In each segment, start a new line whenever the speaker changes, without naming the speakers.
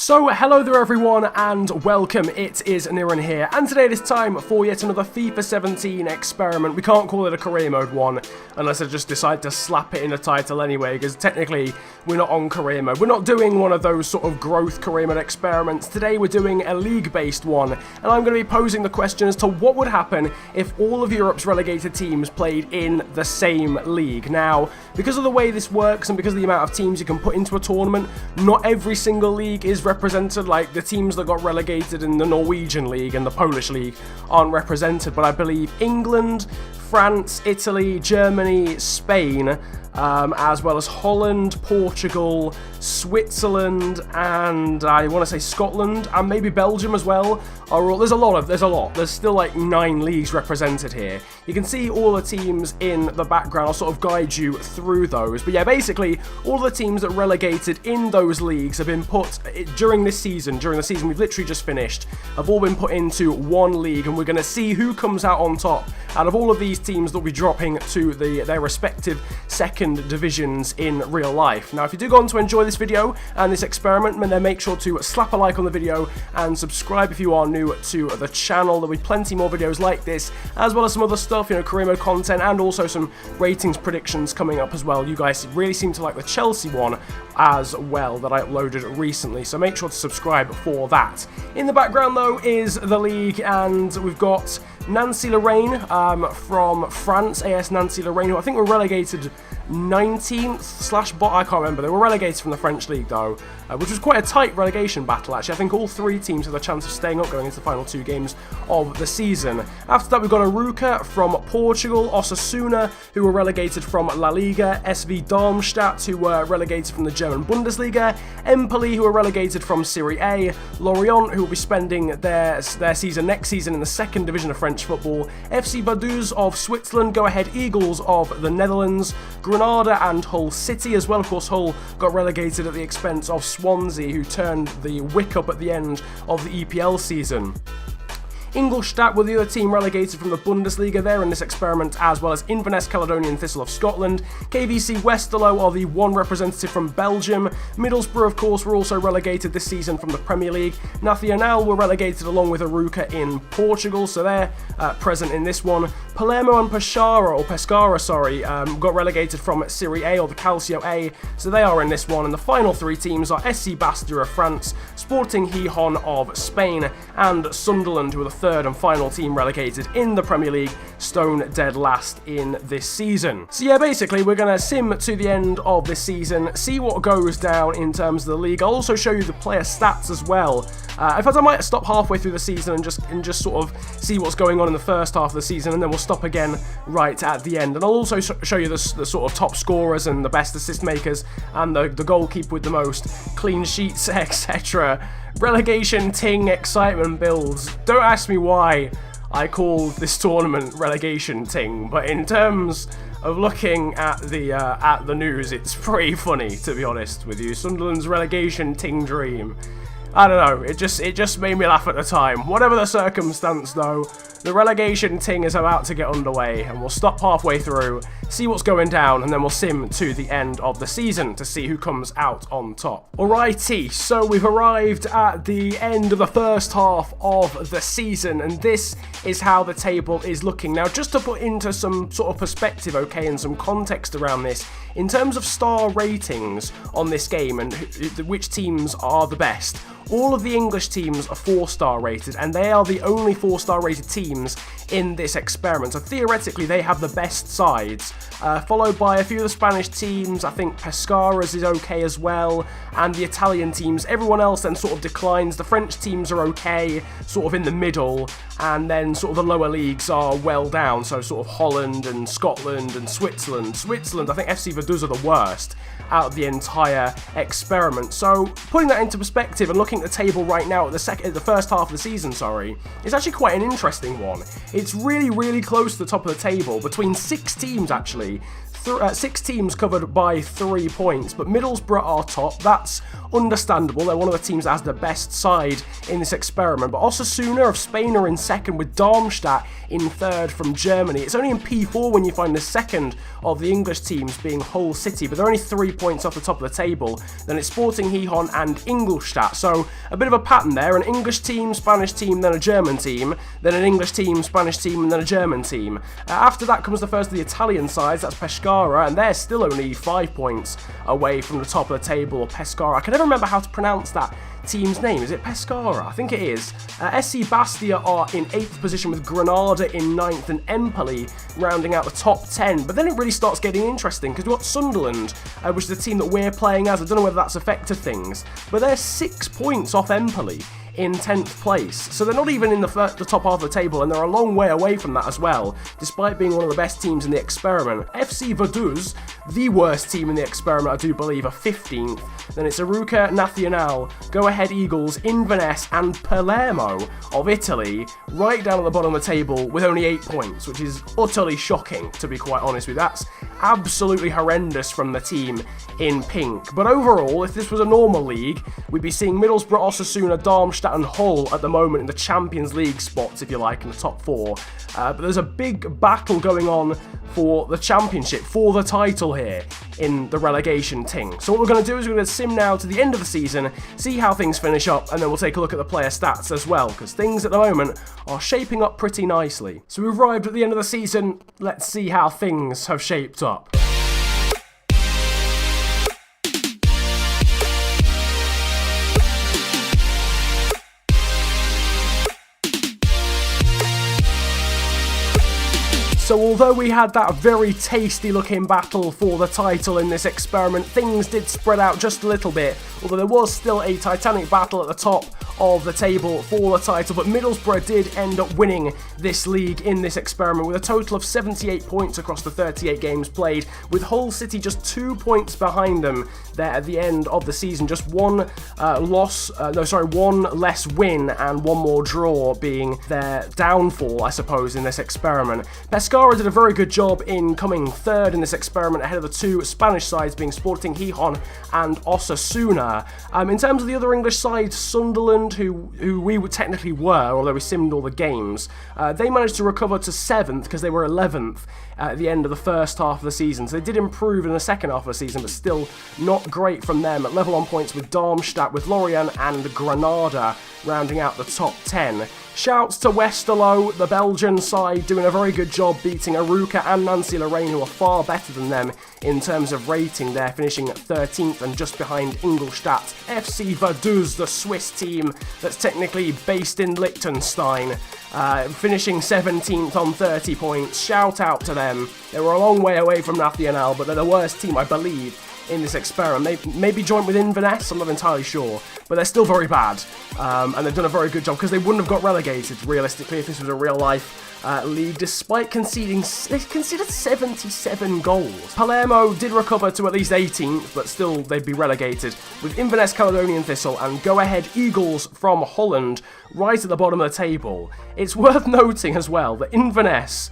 So, hello there everyone and welcome, it is Niran here, and today it is time for yet another FIFA 17 experiment. We can't call it a career mode one, unless I just decide to slap it in a title anyway, because technically we're not on career mode. We're not doing one of those sort of growth career mode experiments. Today we're doing a league-based one, and I'm going to be posing the question as to what would happen if all of Europe's relegated teams played in the same league. Now, because of the way this works and because of the amount of teams you can put into a tournament, not every single league is represented. Like the teams that got relegated in the Norwegian league and the Polish league aren't represented, but I believe England, France, Italy, Germany, Spain, as well as Holland, Portugal, Switzerland, and I want to say Scotland, and maybe Belgium as well. There's a lot. There's still like 9 leagues represented here. You can see all the teams in the background. I'll sort of guide you through those. But yeah, basically, all the teams that relegated in those leagues have been put, during the season we've literally just finished, have all been put into one league, and we're going to see who comes out on top out of all of these teams that will be dropping to their respective second divisions in real life. Now, if you do go on to enjoy this video and this experiment, then make sure to slap a like on the video and subscribe if you are new to the channel. There'll be plenty more videos like this, as well as some other stuff, career mode content, and also some ratings predictions coming up as well. You guys really seem to like the Chelsea one as well that I uploaded recently, so make sure to subscribe for that. In the background though is the league, and we've got Nancy-Lorraine from France, AS Nancy-Lorraine, who I think were relegated 19th/bot, I can't remember. They were relegated from the French league though, which was quite a tight relegation battle actually. I think all 3 teams have a chance of staying up going into the final 2 games of the season. After that we've got Aruca from Portugal, Osasuna, who were relegated from La Liga, SV Darmstadt, who were relegated from the German Bundesliga, Empoli, who were relegated from Serie A, Lorient, who will be spending their season next season in the 2nd division of French football, FC Vaduz of Switzerland, Go Ahead Eagles of the Netherlands, Granada and Hull City as well. Of course, Hull got relegated at the expense of Swansea, who turned the wick up at the end of the EPL season. Ingolstadt were the other team relegated from the Bundesliga there in this experiment, as well as Inverness Caledonian Thistle of Scotland. KVC Westerlo are the one representative from Belgium. Middlesbrough, of course, were also relegated this season from the Premier League. Nacional were relegated along with Aruca in Portugal, so they're present in this one. Palermo and Pescara, got relegated from Serie A or the Calcio A, so they are in this one. And the final 3 teams are SC Bastia of France, Sporting Gijón of Spain, and Sunderland, who are the 3rd and final team relegated in the Premier League, stone dead last in this season. So yeah, basically we're going to sim to the end of this season, see what goes down in terms of the league. I'll also show you the player stats as well. In fact, I might stop halfway through the season and just sort of see what's going on in the first half of the season, and then we'll stop again right at the end. And I'll also show you the sort of top scorers and the best assist makers and the goalkeeper with the most clean sheets, etc. Relegation ting excitement builds. Don't ask me why I called this tournament Relegation ting, but in terms of looking at the news, it's pretty funny, to be honest with you. Sunderland's relegation ting dream. I don't know, it just made me laugh at the time. Whatever the circumstance though, the relegation ting is about to get underway, and we'll stop halfway through, see what's going down, and then we'll sim to the end of the season to see who comes out on top. Alrighty, so we've arrived at the end of the first half of the season, and this is how the table is looking. Now, just to put into some sort of perspective, okay, and some context around this, in terms of star ratings on this game and which teams are the best, all of the English teams are 4-star rated, and they are the only 4-star rated teams in this experiment. So theoretically, they have the best sides, followed by a few of the Spanish teams. I think Pescara's is okay as well, and the Italian teams. Everyone else then sort of declines. The French teams are okay, sort of in the middle, and then sort of the lower leagues are well down, so sort of Holland and Scotland and Switzerland. I think FC Vaduz are the worst out of the entire experiment. So putting that into perspective and looking at the table right now at the first half of the season, it's actually quite an interesting one. It's really, really close to the top of the table between 6 teams actually. 6 teams covered by 3 points, but Middlesbrough are top. That's understandable. They're one of the teams that has the best side in this experiment. But Osasuna of Spain are in second, with Darmstadt in third from Germany. It's only in P4 when you find the second of the English teams being Hull City, but they're only 3 points off the top of the table. Then it's Sporting Gijón and Ingolstadt. So a bit of a pattern there. An English team, Spanish team, then a German team, then an English team, Spanish team, and then a German team. After that comes the first of the Italian sides, that's Pescara, and they're still only 5 points away from the top of the table, or Pescara. I can never remember how to pronounce that team's name. Is it Pescara? I think it is. SC Bastia are in 8th position, with Granada in 9th and Empoli rounding out the top 10. But then it really starts getting interesting, because we've got Sunderland, which is the team that we're playing as. I don't know whether that's affected things, but they're 6 points off Empoli in 10th place. So they're not even in the top half of the table, and they're a long way away from that as well, despite being one of the best teams in the experiment. FC Vaduz, the worst team in the experiment, I do believe, are 15th. Then it's Aruca Nacional, Go Ahead Eagles, Inverness, and Palermo of Italy, right down at the bottom of the table with only 8 points, which is utterly shocking, to be quite honest with you. That's absolutely horrendous from the team in pink. But overall, if this was a normal league, we'd be seeing Middlesbrough, Osasuna, Darmstadt, and Hull at the moment in the Champions League spots, if you like, in the top 4. But there's a big battle going on for the championship, for the title here in the relegation ting. So what we're going to do is we're going to sim now to the end of the season, see how things finish up, and then we'll take a look at the player stats as well, because things at the moment are shaping up pretty nicely. So we've arrived at the end of the season. Let's see how things have shaped up. So although we had that very tasty looking battle for the title in this experiment, things did spread out just a little bit, although there was still a titanic battle at the top of the table for the title. But Middlesbrough did end up winning this league in this experiment with a total of 78 points across the 38 games played, with Hull City just 2 points behind them there at the end of the season. Just one less win and one more draw being their downfall, I suppose, in this experiment. Pescara did a very good job in coming third in this experiment, ahead of the 2 Spanish sides being Sporting Gijón and Osasuna. In terms of the other English sides, Sunderland, who we technically were, although we simmed all the games, they managed to recover to 7th because they were 11th at the end of the first half of the season. So they did improve in the second half of the season, but still not great from them. At level on points with Darmstadt, with Lorient and Granada rounding out the top 10. Shouts to Westerlo, the Belgian side, doing a very good job beating Aruca and Nancy-Lorraine, who are far better than them in terms of rating. They're finishing at 13th and just behind Ingolstadt. FC Vaduz, the Swiss team that's technically based in Liechtenstein, finishing 17th on 30 points. Shout out to them. They were a long way away from Nacional, but they're the worst team, I believe, in this experiment. Maybe joint with Inverness, I'm not entirely sure, but they're still very bad, and they've done a very good job, because they wouldn't have got relegated realistically if this was a real life league, despite conceding, they conceded 77 goals. Palermo did recover to at least 18th, but still they'd be relegated, with Inverness, Caledonian Thistle, and Go Ahead Eagles from Holland right at the bottom of the table. It's worth noting as well that Inverness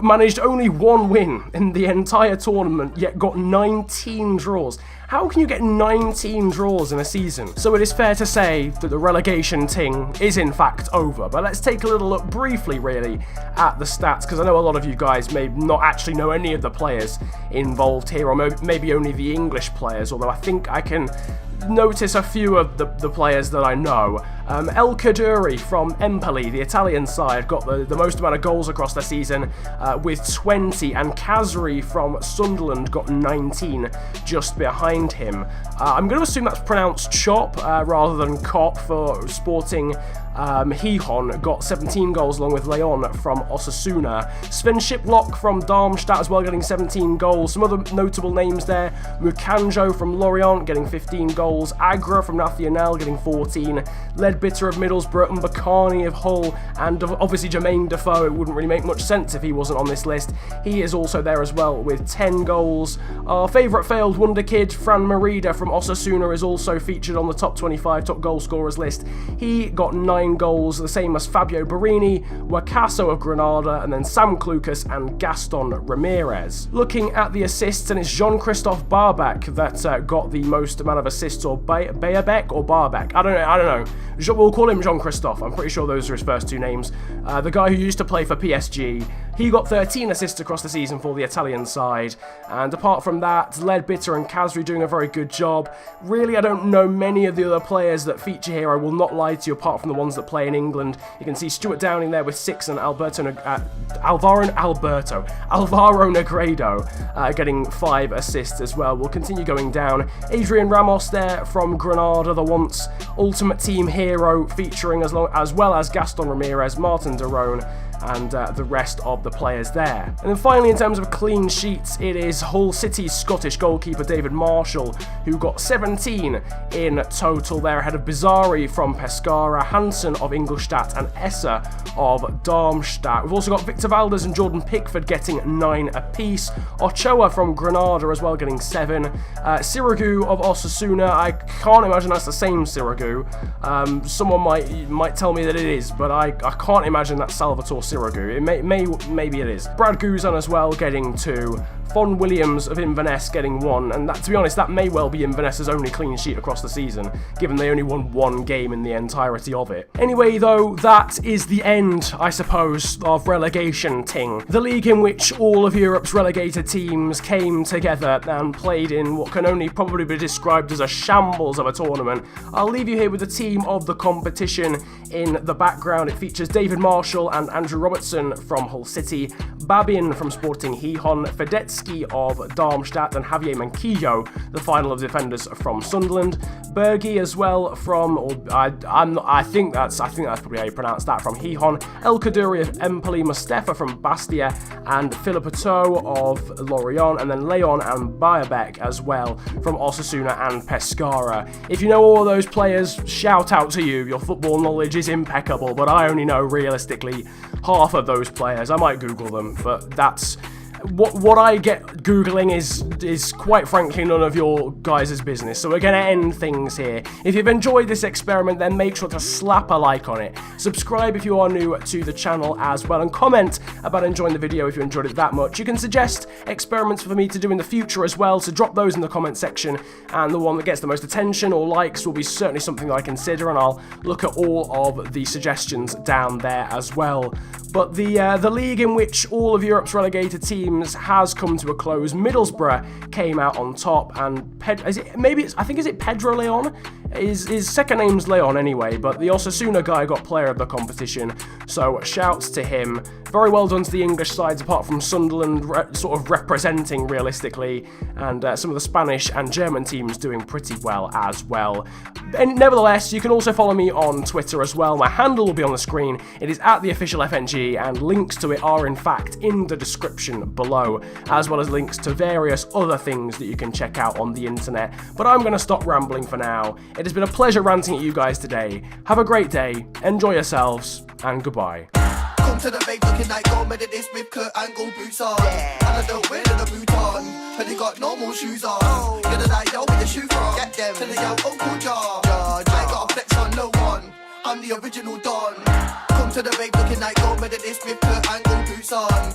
managed only 1 win in the entire tournament, yet got 19 draws. How can you get 19 draws in a season? So it is fair to say that the relegation ting is in fact over. But let's take a little look briefly, really, at the stats, because I know a lot of you guys may not actually know any of the players involved here, or maybe only the English players, although I think I can notice a few of the players that I know. El Kaduri from Empoli, the Italian side, got the most amount of goals across the season with 20, and Kazri from Sunderland got 19 just behind him. I'm going to assume that's pronounced Chop rather than Cop for Sporting Gijón, got 17 goals along with Leon from Osasuna. Sven Shiplock from Darmstadt as well, getting 17 goals. Some other notable names there: Mukanjo from Lorient getting 15 goals, Agra from Nacional getting 14, Ledbitter of Middlesbrough, Mbakani of Hull, and obviously Jermaine Defoe. It wouldn't really make much sense if he wasn't on this list. He is also there as well with 10 goals. Our favourite failed wonder kid, Fran Merida from Osasuna, is also featured on the top 25 top goal scorers list. He got 9 9 goals, the same as Fabio Barini, Wakaso of Granada, and then Sam Clucas and Gaston Ramirez. Looking at the assists, and it's Jean-Christophe Barbak that got the most amount of assists, or Bayabek or Barbak. I don't know. We'll call him Jean-Christophe. I'm pretty sure those are his first 2 names. The guy who used to play for PSG. He got 13 assists across the season for the Italian side. And apart from that, Ledbitter and Kazri doing a very good job. Really, I don't know many of the other players that feature here, I will not lie to you, apart from the ones that play in England. You can see Stuart Downing there with 6 and Alvaro Negredo getting 5 assists as well. We'll continue going down. Adrian Ramos there from Granada, the once Ultimate Team hero, featuring as well as Gaston Ramirez, Martin Derone, and the rest of the players there. And then finally, in terms of clean sheets, it is Hull City's Scottish goalkeeper David Marshall, who got 17 in total there, ahead of Bizzari from Pescara, Hansen of Ingolstadt, and Esser of Darmstadt. We've also got Victor Valdez and Jordan Pickford getting 9 apiece. Ochoa from Granada as well getting 7. Sirigu of Osasuna, I can't imagine that's the same Sirigu. Someone might tell me that it is, but I can't imagine that's Salvatore Sirigu. Maybe it is. Brad Guzan as well getting 2. Fon Williams of Inverness getting 1, and that, to be honest, that may well be Inverness's only clean sheet across the season, given they only won 1 game in the entirety of it. Anyway, though, that is the end, I suppose, of relegation ting. The league in which all of Europe's relegated teams came together and played in what can only probably be described as a shambles of a tournament. I'll leave you here with the team of the competition in the background. It features David Marshall and Andrew Robertson from Hull City, Babin from Sporting Gijón, Fedetsky of Darmstadt, and Javier Manquillo, the final of defenders from Sunderland. Bergi as well from, I think that's probably how you pronounce that, from Gijón. El Kaduri of Empoli, Mustafa from Bastia, and Philippeto of Lorient, and then Leon and Bayabek as well from Osasuna and Pescara. If you know all of those players, shout out to you. Your football knowledge is impeccable, but I only know realistically half of those players. I might Google them, but that's what I get Googling is quite frankly none of your guys' business. So we're going to end things here. If you've enjoyed this experiment, then make sure to slap a like on it. Subscribe if you are new to the channel as well, and comment about enjoying the video if you enjoyed it that much. You can suggest experiments for me to do in the future as well, so drop those in the comment section, and the one that gets the most attention or likes will be certainly something that I consider, and I'll look at all of the suggestions down there as well. But the league in which all of Europe's relegated teams has come to a close. Middlesbrough came out on top, and is it Pedro Leon? His second name's Leon anyway, but the Osasuna guy got player of the competition, so shouts to him. Very well done to the English sides, apart from Sunderland sort of representing realistically, and some of the Spanish and German teams doing pretty well as well. And nevertheless, you can also follow me on Twitter as well. My handle will be on the screen. It is @theofficialfng, and links to it are in fact in the description below, as well as links to various other things that you can check out on the internet. But I'm going to stop rambling for now. It has been a pleasure ranting at you guys today. Have a great day, enjoy yourselves, and goodbye.
Come to the vape looking like gold medalist with Kurt Angle boots on. And I don't wear the boot on, but they got normal shoes on. Get a like yo with the shoe from. Get them to the yo Uncle Jar. I ain't got a flex on no one. I'm the original Don. Come to the vape looking like gold medalist with Kurt Angle boots on.